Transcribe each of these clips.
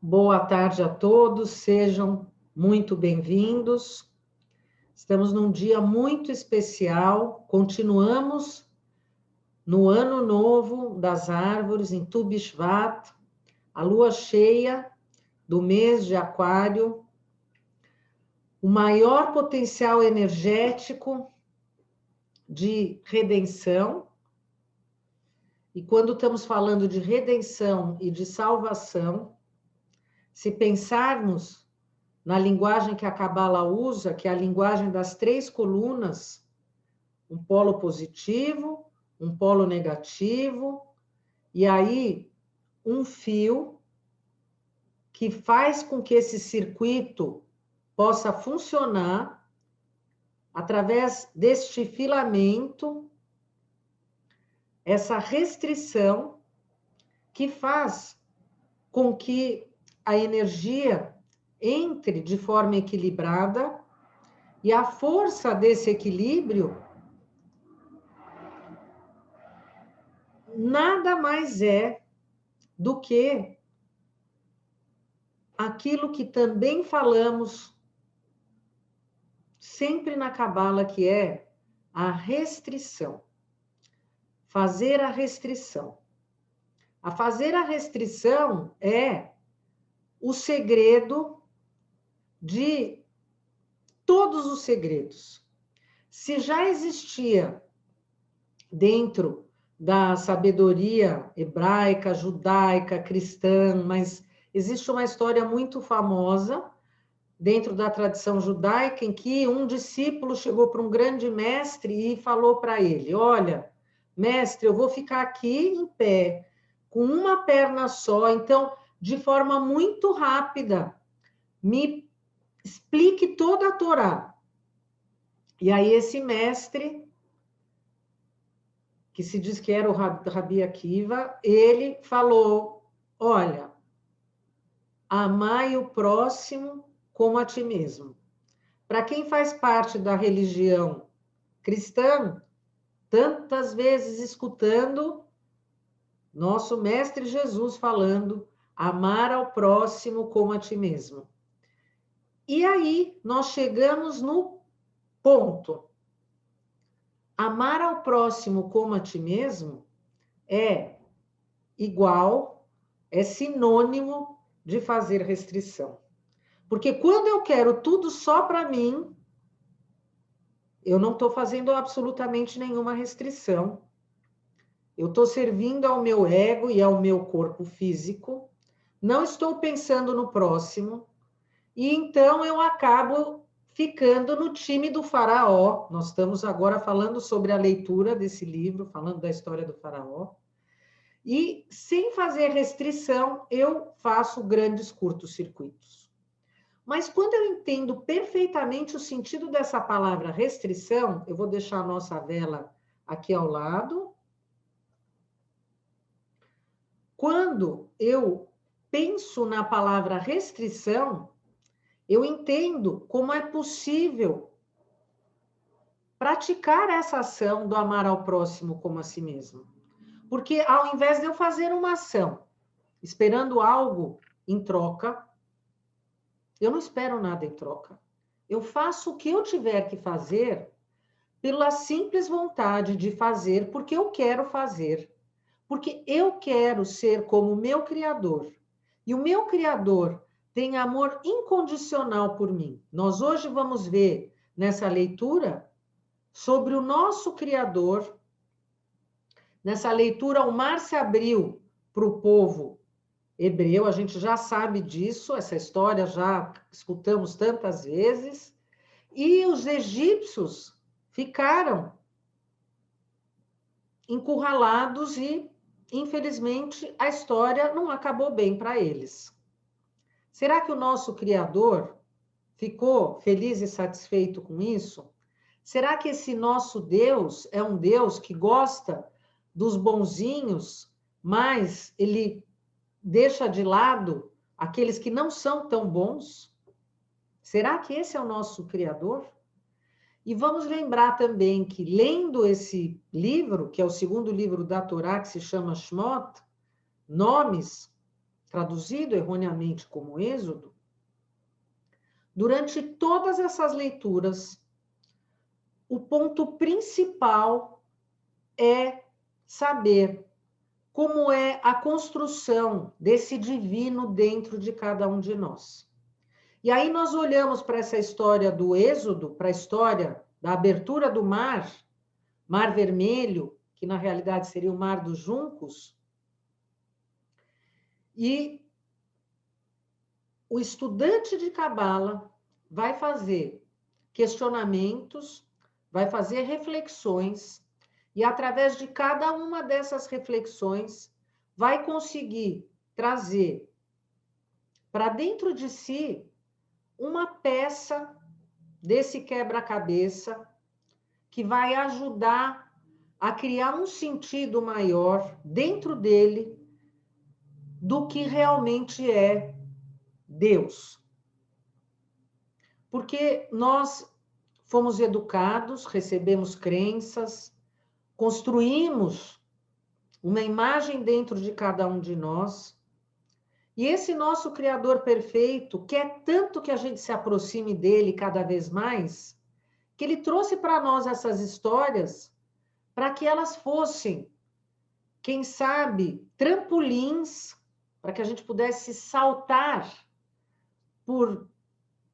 Boa tarde a todos, sejam muito bem-vindos. Estamos num dia muito especial, continuamos no Ano Novo das Árvores, em Tu Bishvat, a lua cheia do mês de Aquário, o maior potencial energético de redenção. E quando estamos falando de redenção e de salvação, se pensarmos na linguagem que a Cabala usa, que é a linguagem das 3 colunas, um polo positivo, um polo negativo, e aí um fio que faz com que esse circuito possa funcionar através deste filamento, essa restrição que faz com que a energia entre de forma equilibrada e a força desse equilíbrio nada mais é do que aquilo que também falamos sempre na Cabala, que é a restrição. Fazer a restrição. A fazer a restrição é o segredo de todos os segredos. Se já existia dentro da sabedoria hebraica, judaica, cristã, mas existe uma história muito famosa dentro da tradição judaica em que um discípulo chegou para um grande mestre e falou para ele: olha, mestre, eu vou ficar aqui em pé, com uma perna só, então, de forma muito rápida, me explique toda a Torá. E aí esse mestre, que se diz que era o Rabi Akiva, ele falou: olha, amai o próximo como a ti mesmo. Para quem faz parte da religião cristã, tantas vezes escutando nosso mestre Jesus falando: amar ao próximo como a ti mesmo. E aí nós chegamos no ponto. Amar ao próximo como a ti mesmo é igual, é sinônimo de fazer restrição. Porque quando eu quero tudo só para mim, eu não estou fazendo absolutamente nenhuma restrição. Eu estou servindo ao meu ego e ao meu corpo físico, não estou pensando no próximo, e então eu acabo ficando no time do faraó. Nós estamos agora falando sobre a leitura desse livro, falando da história do faraó. E, sem fazer restrição, eu faço grandes curtos-circuitos. Mas quando eu entendo perfeitamente o sentido dessa palavra restrição, eu vou deixar a nossa vela aqui ao lado. Quando eu penso na palavra restrição, eu entendo como é possível praticar essa ação do amar ao próximo como a si mesmo. Porque ao invés de eu fazer uma ação esperando algo em troca, eu não espero nada em troca. Eu faço o que eu tiver que fazer pela simples vontade de fazer, porque eu quero fazer. Porque eu quero ser como o meu Criador. E o meu Criador tem amor incondicional por mim. Nós hoje vamos ver nessa leitura sobre o nosso Criador. Nessa leitura, o mar se abriu para o povo hebreu, a gente já sabe disso, essa história já escutamos tantas vezes, e os egípcios ficaram encurralados e, infelizmente, a história não acabou bem para eles. Será que o nosso Criador ficou feliz e satisfeito com isso? Será que esse nosso Deus é um Deus que gosta dos bonzinhos, mas ele deixa de lado aqueles que não são tão bons? Será que esse é o nosso Criador? E vamos lembrar também que, lendo esse livro, que é o segundo livro da Torá, que se chama Shmot, Nomes, traduzido erroneamente como Êxodo, durante todas essas leituras, o ponto principal é saber como é a construção desse divino dentro de cada um de nós. E aí nós olhamos para essa história do Êxodo, para a história da abertura do Mar Vermelho, que na realidade seria o Mar dos Juncos, e o estudante de Cabala vai fazer questionamentos, vai fazer reflexões, e através de cada uma dessas reflexões, vai conseguir trazer para dentro de si uma peça desse quebra-cabeça que vai ajudar a criar um sentido maior dentro dele do que realmente é Deus. Porque nós fomos educados, recebemos crenças, construímos uma imagem dentro de cada um de nós, e esse nosso Criador perfeito quer tanto que a gente se aproxime dele cada vez mais, que ele trouxe para nós essas histórias para que elas fossem, quem sabe, trampolins, para que a gente pudesse saltar por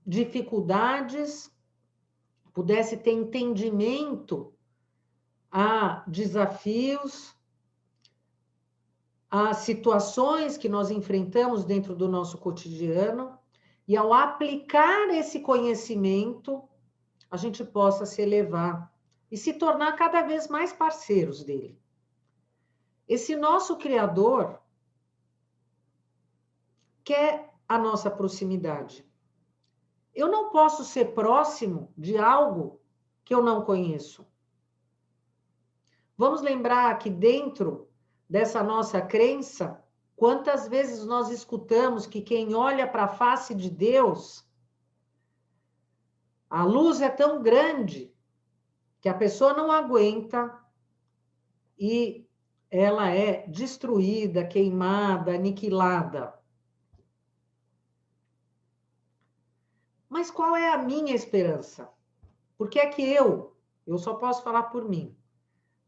dificuldades, pudesse ter entendimento a desafios, a situações que nós enfrentamos dentro do nosso cotidiano, e ao aplicar esse conhecimento, a gente possa se elevar e se tornar cada vez mais parceiros dele. Esse nosso Criador quer a nossa proximidade. Eu não posso ser próximo de algo que eu não conheço. Vamos lembrar que dentro dessa nossa crença, quantas vezes nós escutamos que quem olha para a face de Deus, a luz é tão grande que a pessoa não aguenta e ela é destruída, queimada, aniquilada. Mas qual é a minha esperança? Por que é que eu só posso falar por mim?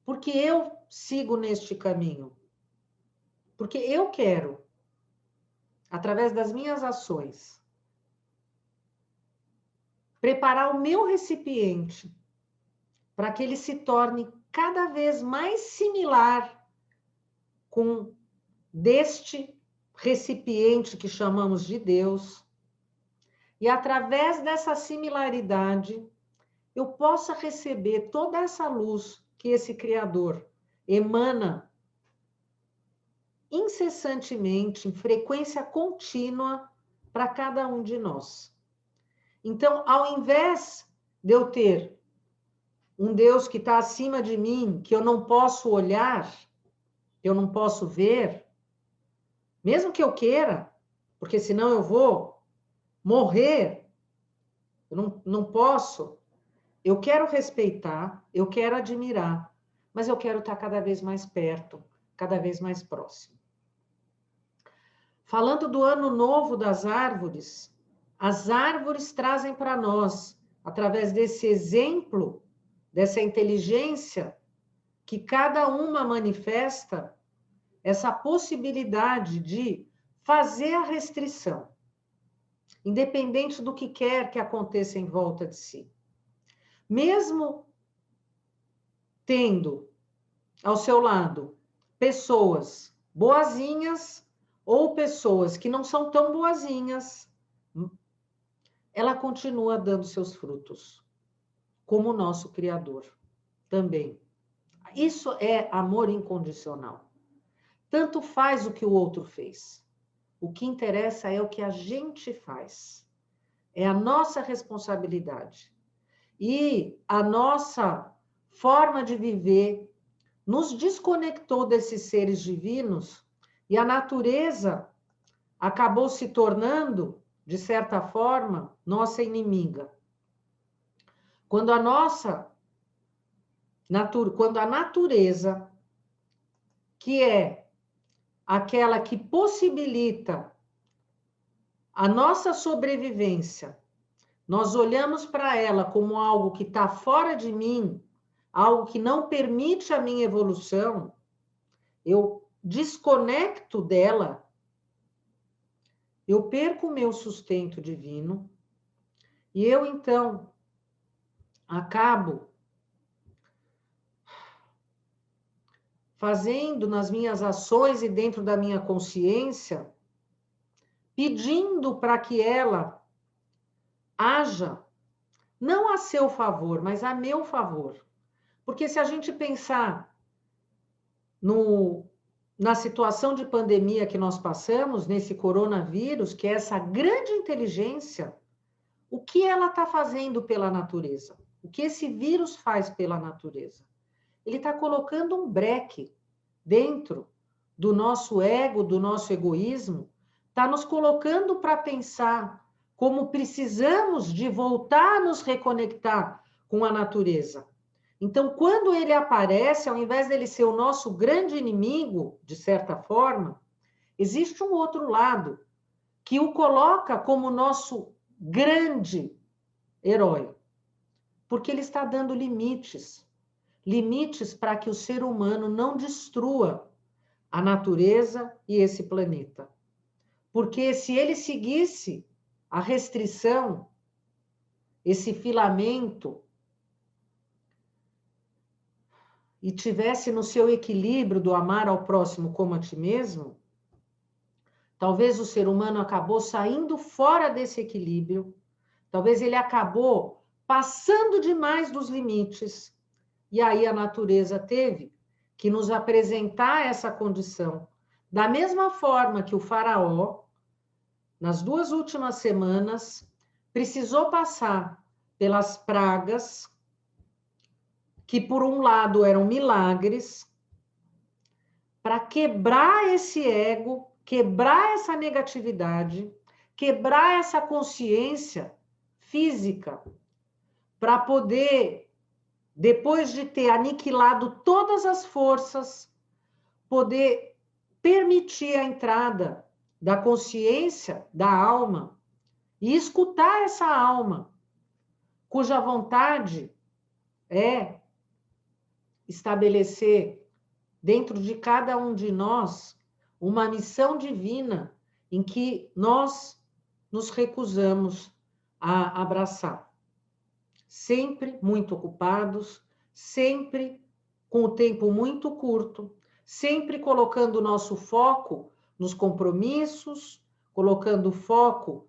Porque eu sigo neste caminho. Porque eu quero, através das minhas ações, preparar o meu recipiente para que ele se torne cada vez mais similar com deste recipiente que chamamos de Deus. E através dessa similaridade, eu possa receber toda essa luz que esse Criador emana incessantemente, em frequência contínua, para cada um de nós. Então, ao invés de eu ter um Deus que está acima de mim, que eu não posso olhar, eu não posso ver, mesmo que eu queira, porque senão eu vou morrer, eu não posso. Eu quero respeitar, eu quero admirar, mas eu quero estar cada vez mais perto, cada vez mais próximo. Falando do ano novo das árvores, as árvores trazem para nós, através desse exemplo, dessa inteligência que cada uma manifesta, essa possibilidade de fazer a restrição, independente do que quer que aconteça em volta de si. Mesmo tendo ao seu lado pessoas boazinhas ou pessoas que não são tão boazinhas, ela continua dando seus frutos, como o nosso Criador também. Isso é amor incondicional. Tanto faz o que o outro fez. O que interessa é o que a gente faz. É a nossa responsabilidade. E a nossa forma de viver nos desconectou desses seres divinos e a natureza acabou se tornando, de certa forma, nossa inimiga. Quando a natureza, que é aquela que possibilita a nossa sobrevivência, nós olhamos para ela como algo que está fora de mim, algo que não permite a minha evolução, eu desconecto dela, eu perco o meu sustento divino, e eu, então, acabo fazendo nas minhas ações e dentro da minha consciência, pedindo para que ela haja, não a seu favor, mas a meu favor. Porque se a gente pensar na situação de pandemia que nós passamos, nesse coronavírus, que é essa grande inteligência, o que ela está fazendo pela natureza? O que esse vírus faz pela natureza? Ele está colocando um breque dentro do nosso ego, do nosso egoísmo, está nos colocando para pensar como precisamos de voltar a nos reconectar com a natureza. Então, quando ele aparece, ao invés dele ser o nosso grande inimigo, de certa forma, existe um outro lado que o coloca como nosso grande herói, porque ele está dando limites, limites para que o ser humano não destrua a natureza e esse planeta. Porque se ele seguisse a restrição, esse filamento, e tivesse no seu equilíbrio do amar ao próximo como a ti mesmo, talvez o ser humano acabou saindo fora desse equilíbrio, talvez ele acabou passando demais dos limites, e aí a natureza teve que nos apresentar essa condição. Da mesma forma que o faraó, nas 2 últimas semanas, precisou passar pelas pragas, que por um lado eram milagres, para quebrar esse ego, quebrar essa negatividade, quebrar essa consciência física, para poder, depois de ter aniquilado todas as forças, poder permitir a entrada da consciência, da alma, e escutar essa alma, cuja vontade é estabelecer dentro de cada um de nós uma missão divina em que nós nos recusamos a abraçar. Sempre muito ocupados, sempre com o tempo muito curto, sempre colocando o nosso foco nos compromissos, colocando foco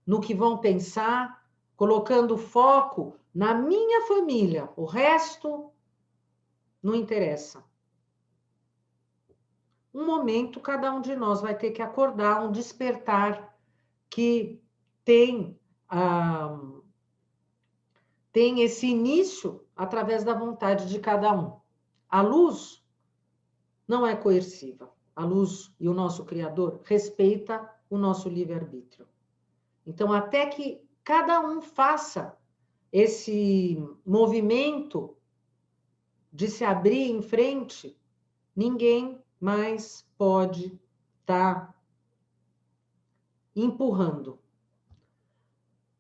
no que vão pensar, colocando foco na minha família. O resto não interessa. Um momento, cada um de nós vai ter que acordar, um despertar que tem esse início através da vontade de cada um. A luz não é coerciva. A luz e o nosso Criador respeita o nosso livre-arbítrio. Então, até que cada um faça esse movimento de se abrir em frente, ninguém mais pode estar empurrando.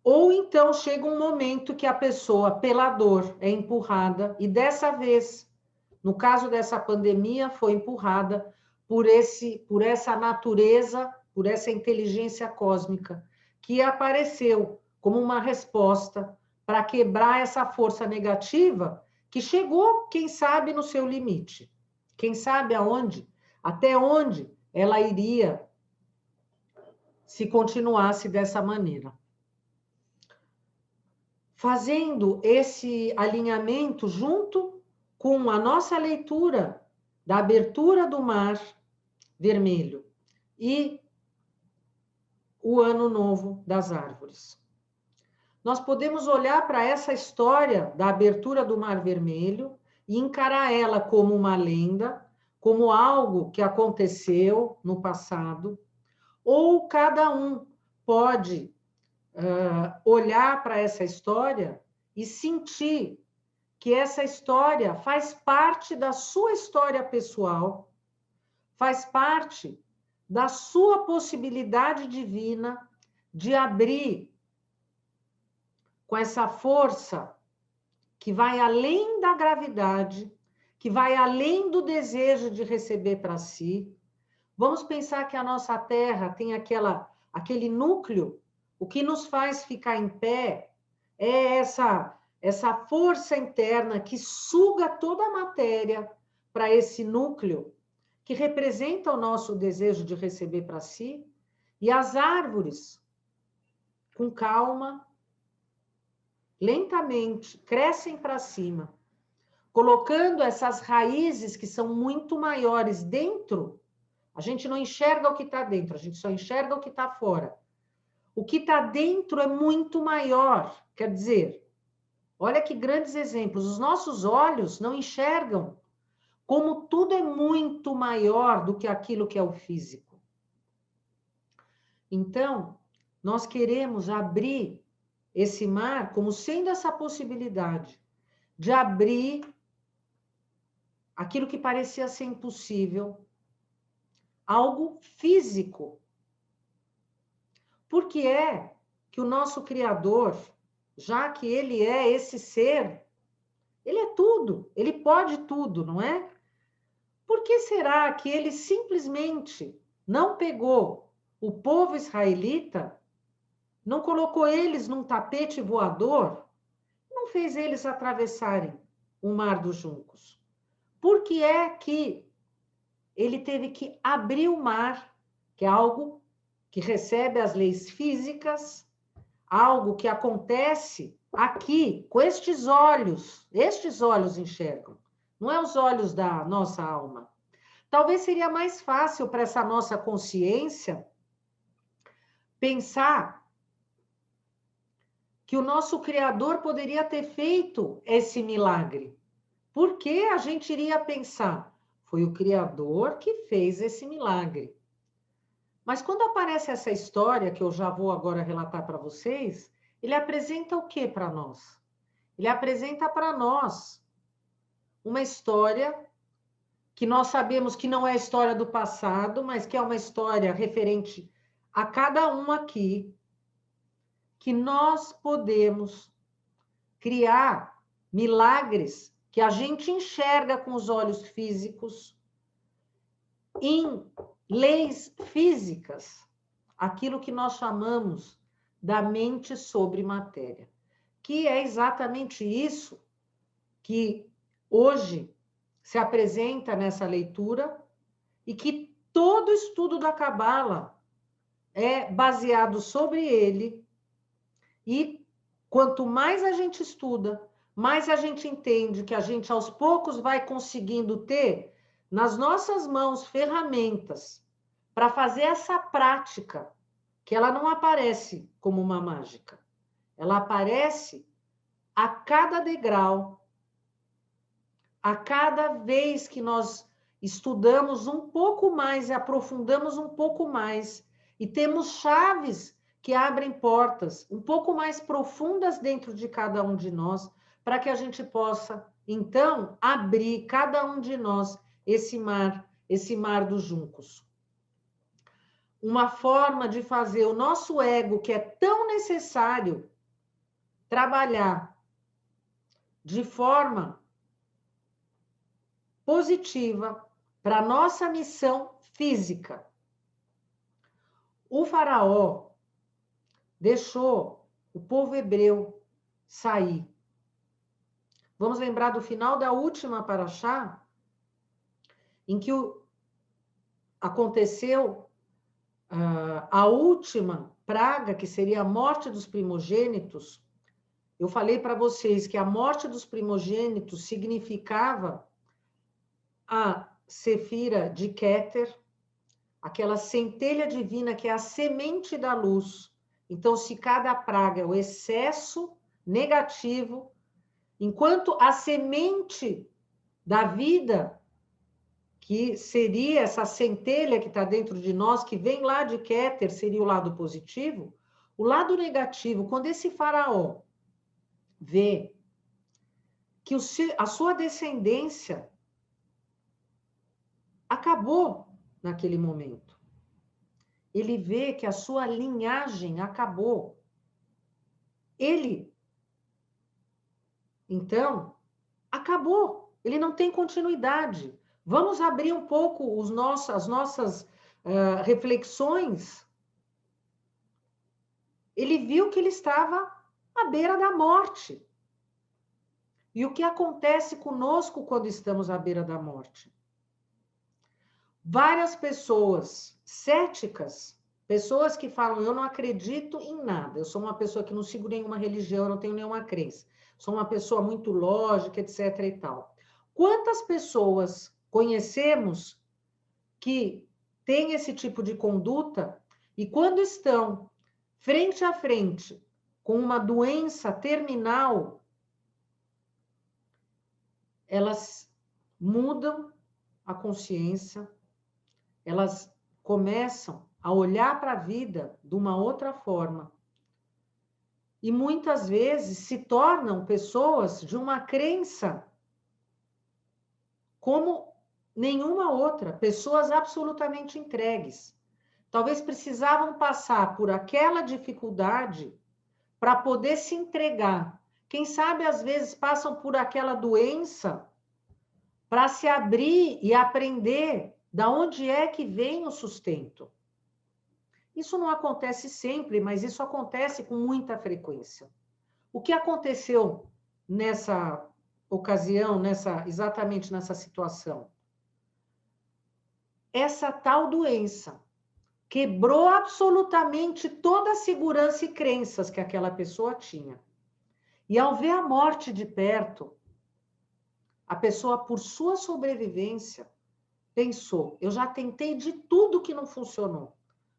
Ou então chega um momento que a pessoa, pela dor, é empurrada, e dessa vez, no caso dessa pandemia, foi empurrada por essa natureza, por essa inteligência cósmica, que apareceu como uma resposta para quebrar essa força negativa que chegou, quem sabe, no seu limite. Quem sabe aonde, até onde ela iria se continuasse dessa maneira. Fazendo esse alinhamento junto com a nossa leitura da abertura do Mar Vermelho e o Ano Novo das Árvores. Nós podemos olhar para essa história da abertura do Mar Vermelho e encarar ela como uma lenda, como algo que aconteceu no passado, ou cada um pode olhar para essa história e sentir que essa história faz parte da sua história pessoal, faz parte da sua possibilidade divina de abrir com essa força que vai além da gravidade, que vai além do desejo de receber para si. Vamos pensar que a nossa Terra tem aquele núcleo, o que nos faz ficar em pé é essa força interna que suga toda a matéria para esse núcleo, que representa o nosso desejo de receber para si, e as árvores, com calma, lentamente, crescem para cima, colocando essas raízes que são muito maiores dentro. A gente não enxerga o que está dentro, a gente só enxerga o que está fora. O que está dentro é muito maior, quer dizer, olha que grandes exemplos, os nossos olhos não enxergam como tudo é muito maior do que aquilo que é o físico. Então, nós queremos abrir esse mar como sendo essa possibilidade de abrir aquilo que parecia ser impossível, algo físico. Por que é que o nosso Criador, já que ele é esse ser, ele é tudo, ele pode tudo, não é? Por que será que ele simplesmente não pegou o povo israelita, não colocou eles num tapete voador, não fez eles atravessarem o Mar dos Juncos? Por que é que ele teve que abrir o mar, que é algo que recebe as leis físicas, algo que acontece aqui, com estes olhos enxergam, não é os olhos da nossa alma. Talvez seria mais fácil para essa nossa consciência pensar que o nosso Criador poderia ter feito esse milagre. Por que a gente iria pensar? Foi o Criador que fez esse milagre. Mas quando aparece essa história, que eu já vou agora relatar para vocês, ele apresenta o que para nós? Ele apresenta para nós uma história que nós sabemos que não é a história do passado, mas que é uma história referente a cada um aqui, que nós podemos criar milagres que a gente enxerga com os olhos físicos, em leis físicas, aquilo que nós chamamos da mente sobre matéria, que é exatamente isso que hoje se apresenta nessa leitura e que todo estudo da Cabala é baseado sobre ele, e quanto mais a gente estuda, mais a gente entende que a gente aos poucos vai conseguindo ter nas nossas mãos ferramentas para fazer essa prática, que ela não aparece como uma mágica, ela aparece a cada degrau, a cada vez que nós estudamos um pouco mais e aprofundamos um pouco mais, e temos chaves que abrem portas um pouco mais profundas dentro de cada um de nós, para que a gente possa, então, abrir cada um de nós esse mar dos juncos. Uma forma de fazer o nosso ego, que é tão necessário, trabalhar de forma positiva para a nossa missão física. O faraó deixou o povo hebreu sair. Vamos lembrar do final da última paraxá, em que aconteceu a última praga, que seria a morte dos primogênitos. Eu falei para vocês que a morte dos primogênitos significava a Sefira de Keter, aquela centelha divina que é a semente da luz. Então, se cada praga é o excesso negativo, enquanto a semente da vida, que seria essa centelha que está dentro de nós, que vem lá de Keter, seria o lado positivo, o lado negativo, quando esse faraó vê que a sua descendência acabou, naquele momento. Ele vê que a sua linhagem acabou. Ele, então, acabou. Ele não tem continuidade. Vamos abrir um pouco as nossas reflexões. Ele viu que ele estava à beira da morte. E o que acontece conosco quando estamos à beira da morte? Várias pessoas céticas, pessoas que falam, eu não acredito em nada, eu sou uma pessoa que não sigo nenhuma religião, eu não tenho nenhuma crença, sou uma pessoa muito lógica, etc. e tal. Quantas pessoas conhecemos que têm esse tipo de conduta e quando estão frente a frente com uma doença terminal, elas mudam a consciência, elas começam a olhar para a vida de uma outra forma. E muitas vezes se tornam pessoas de uma crença como nenhuma outra, pessoas absolutamente entregues. Talvez precisavam passar por aquela dificuldade para poder se entregar. Quem sabe, às vezes, passam por aquela doença para se abrir e aprender da onde é que vem o sustento. Isso não acontece sempre, mas isso acontece com muita frequência. O que aconteceu nessa ocasião, exatamente nessa situação? Essa tal doença quebrou absolutamente toda a segurança e crenças que aquela pessoa tinha. E ao ver a morte de perto, a pessoa, por sua sobrevivência, pensou, eu já tentei de tudo que não funcionou.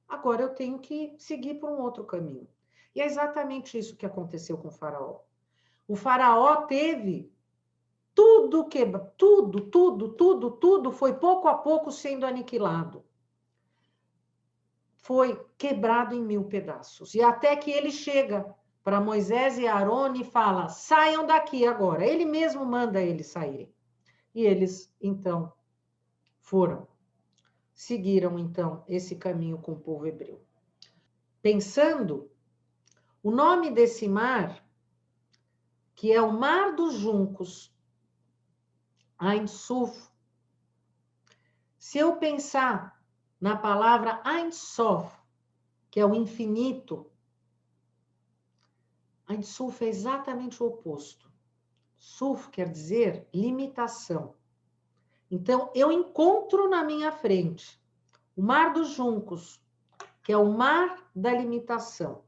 Agora eu tenho que seguir por um outro caminho. E é exatamente isso que aconteceu com o faraó. O faraó teve tudo foi pouco a pouco sendo aniquilado. Foi quebrado em 1000 pedaços. E até que ele chega para Moisés e Arão e fala, saiam daqui agora. Ele mesmo manda eles saírem. E eles, então, foram. Seguiram, então, esse caminho com o povo hebreu. Pensando, o nome desse mar, que é o Mar dos Juncos, Ein Sof, se eu pensar na palavra Ein Sof, que é o infinito, Ein Sof é exatamente o oposto. Sof quer dizer limitação. Então, eu encontro na minha frente o Mar dos Juncos, que é o mar da limitação.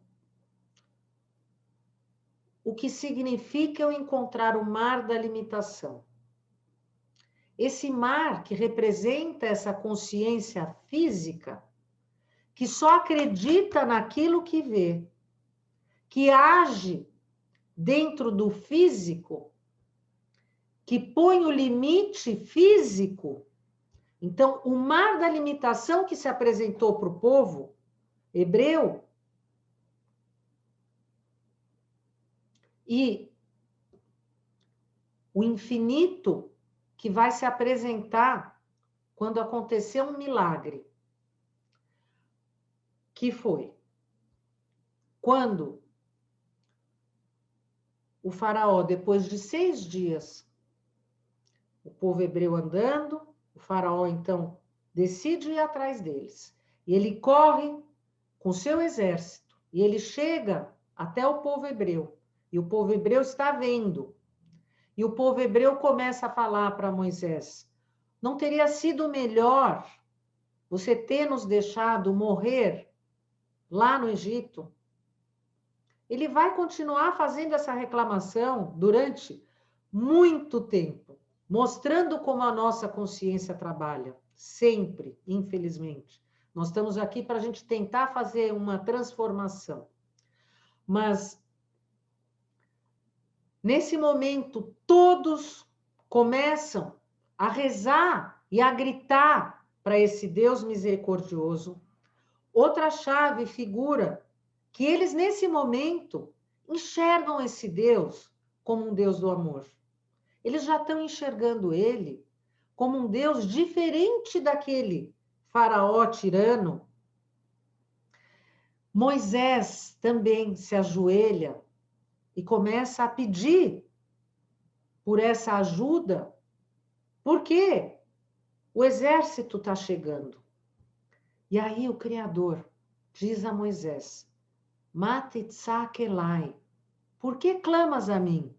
O que significa eu encontrar o mar da limitação? Esse mar que representa essa consciência física, que só acredita naquilo que vê, que age dentro do físico, que põe o limite físico. Então, o mar da limitação que se apresentou para o povo hebreu e o infinito que vai se apresentar quando acontecer um milagre. Que foi quando o faraó, depois de 6 dias, o povo hebreu andando, o faraó, então, decide ir atrás deles. E ele corre com seu exército, e ele chega até o povo hebreu. E o povo hebreu está vendo. E o povo hebreu começa a falar para Moisés, não teria sido melhor você ter nos deixado morrer lá no Egito? Ele vai continuar fazendo essa reclamação durante muito tempo, mostrando como a nossa consciência trabalha, sempre, infelizmente. Nós estamos aqui para a gente tentar fazer uma transformação. Mas, nesse momento, todos começam a rezar e a gritar para esse Deus misericordioso. Outra chave, figura, que eles, nesse momento, enxergam esse Deus como um Deus do amor. Eles já estão enxergando ele como um Deus diferente daquele faraó tirano, Moisés também se ajoelha e começa a pedir por essa ajuda, porque o exército está chegando. E aí o Criador diz a Moisés, Matitzak-elai, por que clamas a mim?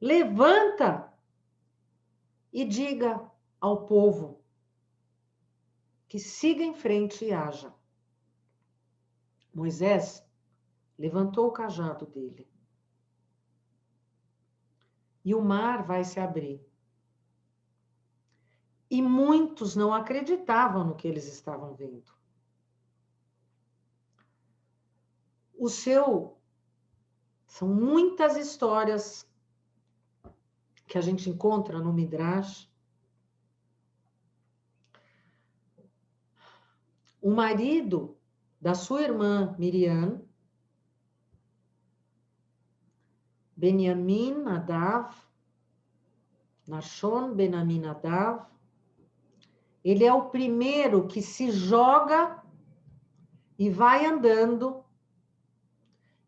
Levanta e diga ao povo que siga em frente e haja. Moisés levantou o cajado dele. E o mar vai se abrir. E muitos não acreditavam no que eles estavam vendo. São muitas histórias que a gente encontra no Midrash. O marido da sua irmã Miriam, Benyamin Nadav, Nashon ben Aminadav, ele é o primeiro que se joga e vai andando,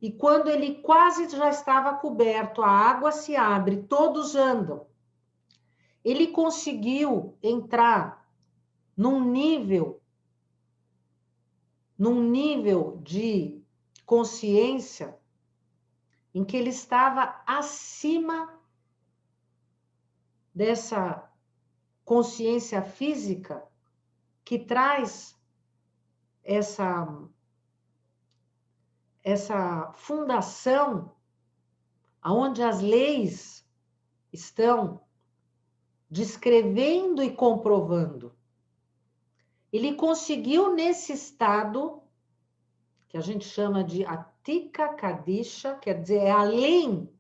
e quando ele quase já estava coberto, a água se abre, todos andam. Ele conseguiu entrar num nível de consciência em que ele estava acima dessa consciência física que traz essa fundação aonde as leis estão descrevendo e comprovando. Ele conseguiu nesse estado, que a gente chama de Atika Kadisha, quer dizer, é além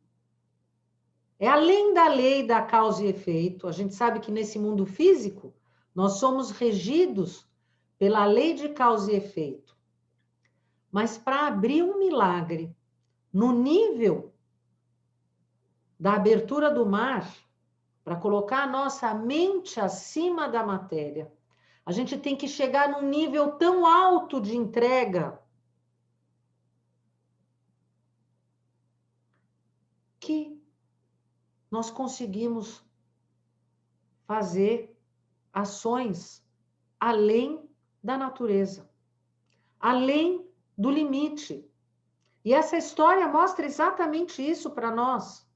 da lei da causa e efeito. A gente sabe que nesse mundo físico, nós somos regidos pela lei de causa e efeito. Mas para abrir um milagre no nível da abertura do mar, para colocar a nossa mente acima da matéria, a gente tem que chegar num nível tão alto de entrega que nós conseguimos fazer ações além da natureza, além do limite. E essa história mostra exatamente isso para nós.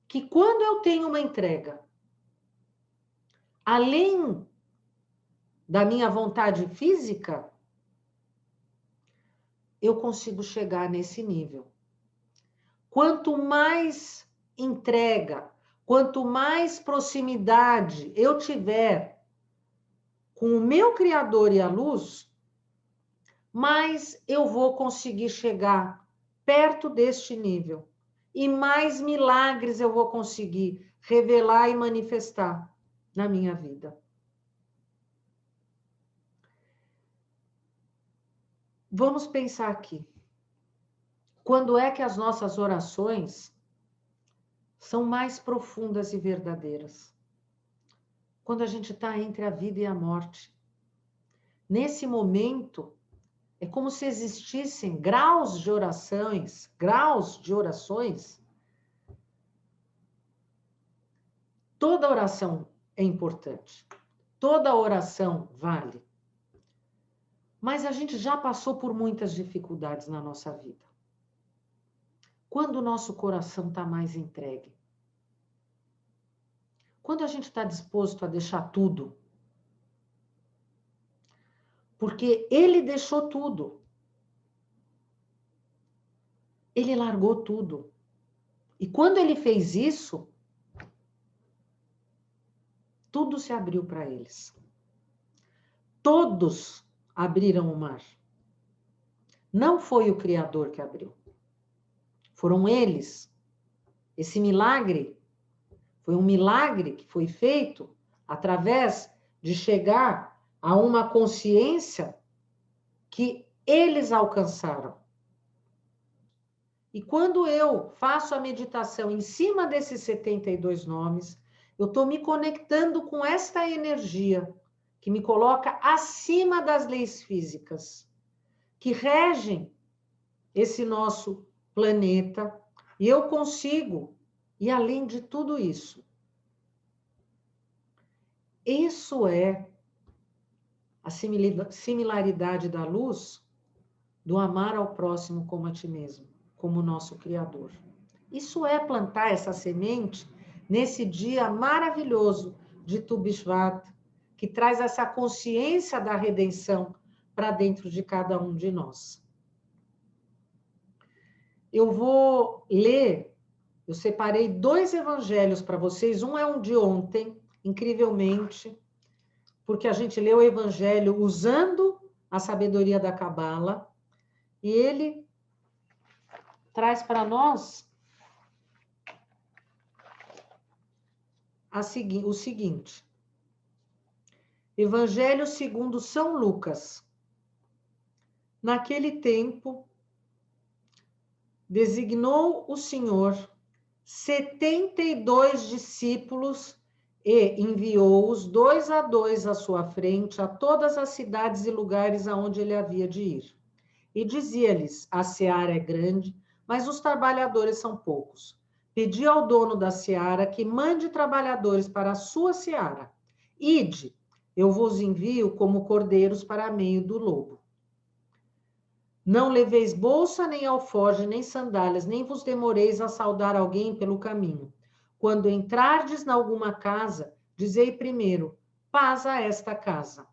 Que quando eu tenho uma entrega, além da minha vontade física, eu consigo chegar nesse nível. Quanto mais entrega, quanto mais proximidade eu tiver com o meu Criador e a luz, mais eu vou conseguir chegar perto deste nível. E mais milagres eu vou conseguir revelar e manifestar na minha vida. Vamos pensar aqui. Quando é que as nossas orações são mais profundas e verdadeiras? Quando a gente está entre a vida e a morte. Nesse momento, é como se existissem graus de orações. Toda oração é importante. Toda oração vale. Mas a gente já passou por muitas dificuldades na nossa vida. Quando o nosso coração está mais entregue? Quando a gente está disposto a deixar tudo? Porque ele deixou tudo. Ele largou tudo. E quando ele fez isso, tudo se abriu para eles. Todos abriram o mar. Não foi o Criador que abriu. Foram eles. Esse milagre foi um milagre que foi feito através de chegar a uma consciência que eles alcançaram. E quando eu faço a meditação em cima desses 72 nomes, Eu estou me conectando com esta energia que me coloca acima das leis físicas, que regem esse nosso planeta, e eu consigo, e além de tudo isso, isso é a similaridade da luz do amar ao próximo como a ti mesmo, como nosso Criador. Isso é plantar essa semente nesse dia maravilhoso de Tu B'Shvat, que traz essa consciência da redenção para dentro de cada um de nós. Eu vou ler, eu separei 2 evangelhos para vocês, um é um de ontem, incrivelmente, porque a gente leu o evangelho usando a sabedoria da Cabala, e ele traz para nós o seguinte. Evangelho segundo São Lucas. Naquele tempo, designou o Senhor 72 discípulos e enviou-os 2 a 2 à sua frente a todas as cidades e lugares aonde ele havia de ir. E dizia-lhes: a seara é grande, mas os trabalhadores são poucos. Pedi ao dono da seara que mande trabalhadores para a sua seara. Ide, eu vos envio como cordeiros para meio do lobo. Não leveis bolsa, nem alforje, nem sandálias, nem vos demoreis a saudar alguém pelo caminho. Quando entrardes em alguma casa, dizei primeiro: paz a esta casa.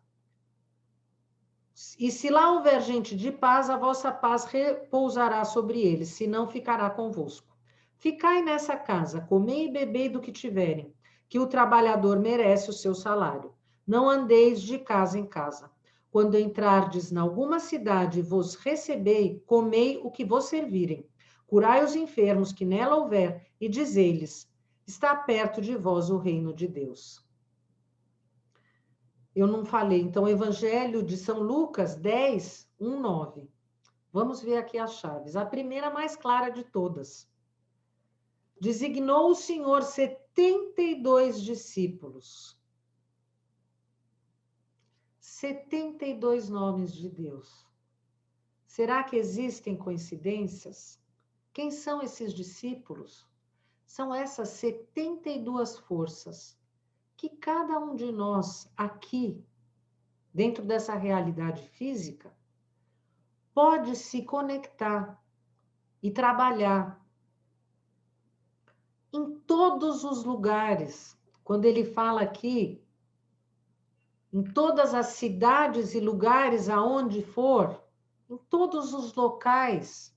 E se lá houver gente de paz, a vossa paz repousará sobre eles, senão ficará convosco. Ficai nessa casa, comei e bebei do que tiverem, que o trabalhador merece o seu salário. Não andeis de casa em casa. Quando entrardes em alguma cidade e vos recebei, comei o que vos servirem. Curai os enfermos que nela houver, e dizei-lhes: está perto de vós o reino de Deus. Eu não falei. Então, Evangelho de São Lucas 10, 1, 9. Vamos ver aqui as chaves. A primeira, mais clara de todas. Designou o Senhor 72 discípulos. 72 nomes de Deus. Será que existem coincidências? Quem são esses discípulos? São essas 72 forças que cada um de nós aqui, dentro dessa realidade física, pode se conectar e trabalhar em todos os lugares. Quando ele fala aqui, em todas as cidades e lugares aonde for, em todos os locais,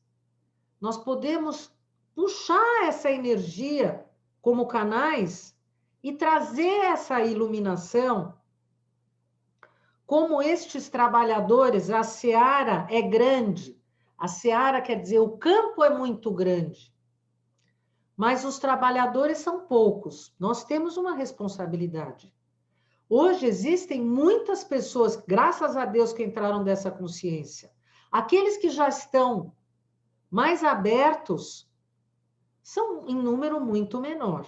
nós podemos puxar essa energia como canais e trazer essa iluminação. Como estes trabalhadores, a seara é grande. A seara quer dizer, o campo é muito grande. Mas os trabalhadores são poucos. Nós temos uma responsabilidade. Hoje existem muitas pessoas, graças a Deus, que entraram dessa consciência. Aqueles que já estão mais abertos são em número muito menor.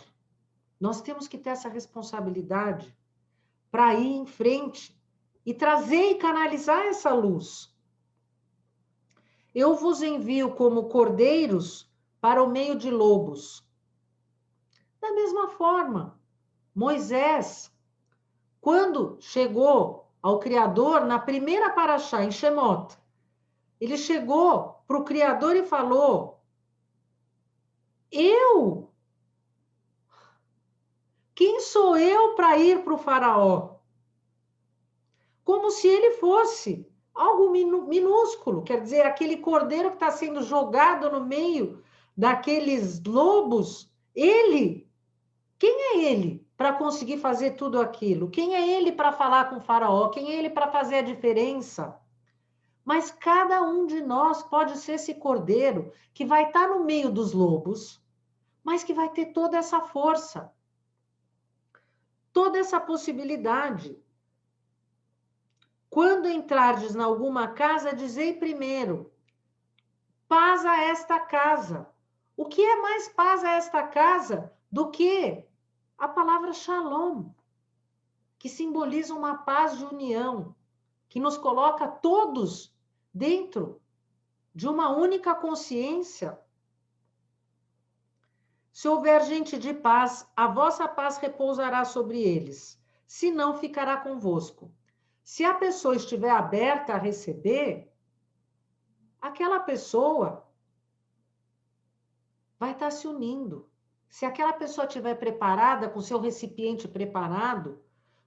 Nós temos que ter essa responsabilidade para ir em frente e trazer e canalizar essa luz. Eu vos envio como cordeiros para o meio de lobos. Da mesma forma, Moisés, quando chegou ao Criador, na primeira paraxá, em Shemot, ele chegou para o Criador e falou: quem sou eu para ir para o faraó? Como se ele fosse algo minúsculo, quer dizer, aquele cordeiro que está sendo jogado no meio daqueles lobos, quem é ele para conseguir fazer tudo aquilo? Quem é ele para falar com o faraó? Quem é ele para fazer a diferença? Mas cada um de nós pode ser esse cordeiro que vai estar no meio dos lobos, mas que vai ter toda essa força, toda essa possibilidade. Quando entrardes em alguma casa, dizei primeiro: paz a esta casa. O que é mais paz a esta casa do que a palavra Shalom, que simboliza uma paz de união, que nos coloca todos dentro de uma única consciência. Se houver gente de paz, a vossa paz repousará sobre eles, se não ficará convosco. Se a pessoa estiver aberta a receber, aquela pessoa vai estar se unindo. Se aquela pessoa estiver preparada, com seu recipiente preparado,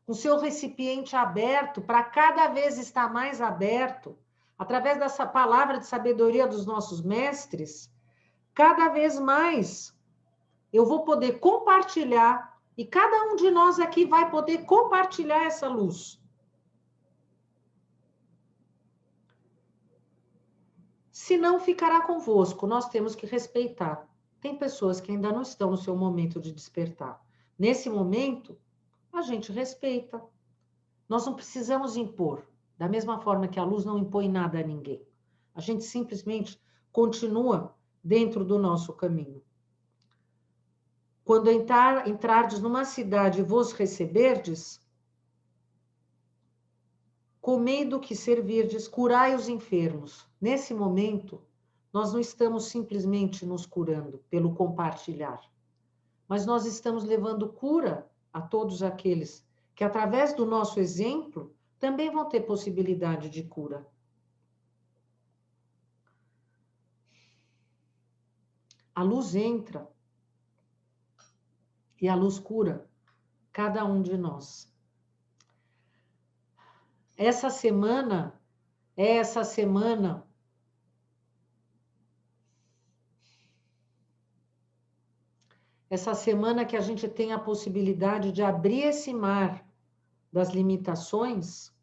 com seu recipiente aberto, para cada vez estar mais aberto, através dessa palavra de sabedoria dos nossos mestres, cada vez mais eu vou poder compartilhar, e cada um de nós aqui vai poder compartilhar essa luz. Se não ficará convosco, nós temos que respeitar. Tem pessoas que ainda não estão no seu momento de despertar. Nesse momento, a gente respeita. Nós não precisamos impor, da mesma forma que a luz não impõe nada a ninguém. A gente simplesmente continua dentro do nosso caminho. Quando entrardes numa cidade e vos receberdes, comei do que servirdes, curai os enfermos. Nesse momento, nós não estamos simplesmente nos curando pelo compartilhar, mas nós estamos levando cura a todos aqueles que, através do nosso exemplo, também vão ter possibilidade de cura. A luz entra e a luz cura cada um de nós. Essa semana que a gente tem a possibilidade de abrir esse mar das limitações,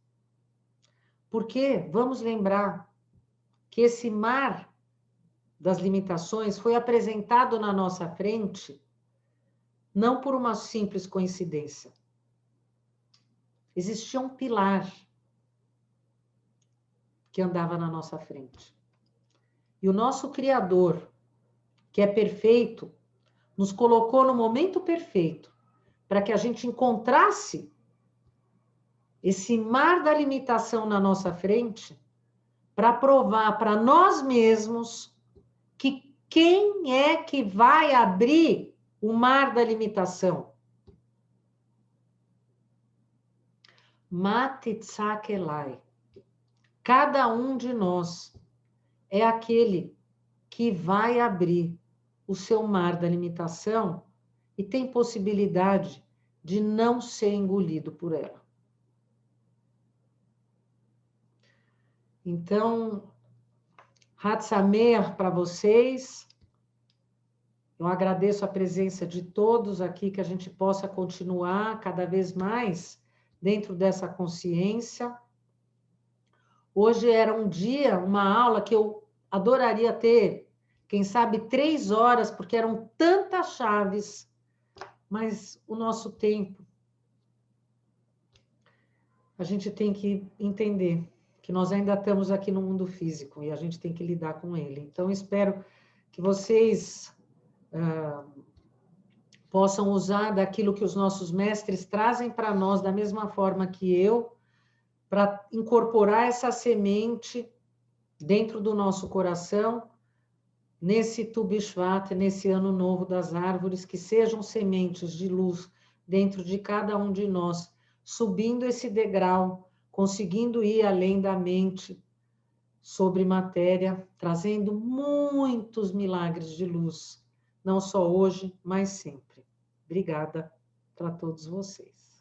porque vamos lembrar que esse mar das limitações foi apresentado na nossa frente não por uma simples coincidência. Existia um pilar que andava na nossa frente. E o nosso Criador, que é perfeito, nos colocou no momento perfeito para que a gente encontrasse esse mar da limitação na nossa frente, para provar para nós mesmos que quem é que vai abrir o mar da limitação? Matitzakelai. Cada um de nós é aquele que vai abrir o seu mar da limitação e tem possibilidade de não ser engolido por ela. Então, Hatsamer para vocês. Eu agradeço a presença de todos aqui, que a gente possa continuar cada vez mais dentro dessa consciência. Hoje era um dia, uma aula que eu adoraria ter, quem sabe 3 horas, porque eram tantas chaves, mas o nosso tempo, a gente tem que entender que nós ainda estamos aqui no mundo físico e a gente tem que lidar com ele. Então, espero que vocês possam usar daquilo que os nossos mestres trazem para nós, da mesma forma que eu, para incorporar essa semente dentro do nosso coração, nesse Tu Bishvat, nesse ano novo das árvores, que sejam sementes de luz dentro de cada um de nós, subindo esse degrau, conseguindo ir além da mente sobre matéria, trazendo muitos milagres de luz, não só hoje, mas sempre. Obrigada para todos vocês.